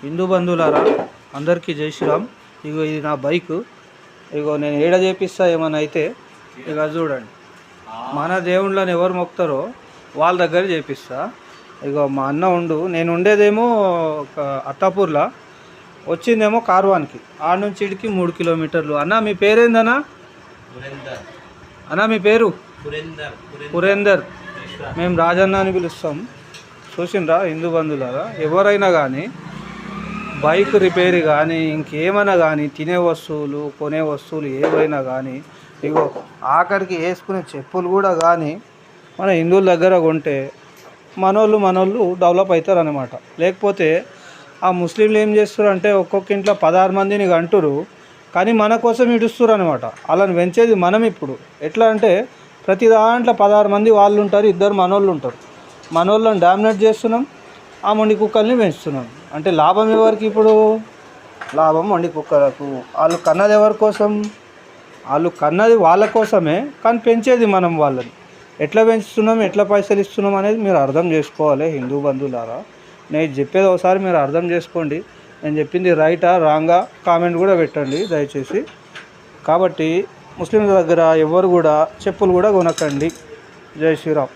హిందూ బంధువులారా అందరికీ జై శ్రీరామ్. ఇగో ఇది నా బైక్. ఇగో నేను ఏడ చేపిస్తా ఏమన్నా అయితే ఇక చూడండి, మన దేవుళ్ళని ఎవరు మొక్కుతారో వాళ్ళ దగ్గర చేపిస్తా. ఇగో మా అన్న నేను ఉండేదేమో అత్తాపూర్లో, వచ్చిందేమో కార్వాన్కి. ఆడ నుంచి ఇడికి 3 కిలోమీటర్లు. అన్న మీ పేరేందన్నా? అన్న మీ పేరు? పురేందర్. మేము రాజన్న అని పిలుస్తాం. చూసిండ్రా హిందూ బంధువులారా, ఎవరైనా కానీ బైక్ రిపేర్ కానీ ఇంకేమైనా కానీ, తినే వస్తువులు కొనే వస్తువులు ఏవైనా కానీ, ఇగో ఆఖరికి వేసుకునే చెప్పులు కూడా కానీ మన హిందువుల దగ్గర కొంటే మనోళ్ళు డెవలప్ అవుతారు అన్నమాట. లేకపోతే ఆ ముస్లింలు ఏం చేస్తారు అంటే ఒక్కొక్క ఇంట్లో 16 మందిని కంటురు, కానీ మన కోసం ఇడుస్తారు అనమాట. వాళ్ళని పెంచేది మనం. ఇప్పుడు ఎట్లా అంటే ప్రతి దాంట్లో 16 మంది వాళ్ళు ఉంటారు, 2 మనోళ్ళు ఉంటారు. మనోళ్ళని డామినేట్ చేస్తున్నాం, ఆ మొండి కుక్కల్ని పెంచుతున్నాం. అంటే లాభం ఎవరికి? ఇప్పుడు లాభం మొండి కుక్కలకు. వాళ్ళు కన్నది ఎవరి కోసం? వాళ్ళు కన్నది వాళ్ళ కోసమే, కానీ పెంచేది మనం వాళ్ళని. ఎట్లా పెంచుతున్నాం, ఎట్లా పైసలు ఇస్తున్నాం అనేది మీరు అర్థం చేసుకోవాలి హిందూ బంధువులారా. నేను చెప్పేది ఒకసారి మీరు అర్థం చేసుకోండి. నేను చెప్పింది రైటా రాంగా కామెంట్ కూడా పెట్టండి దయచేసి. కాబట్టి ముస్లింల దగ్గర ఎవరు కూడా చెప్పులు కూడా కొనకండి. జై శ్రీరామ్.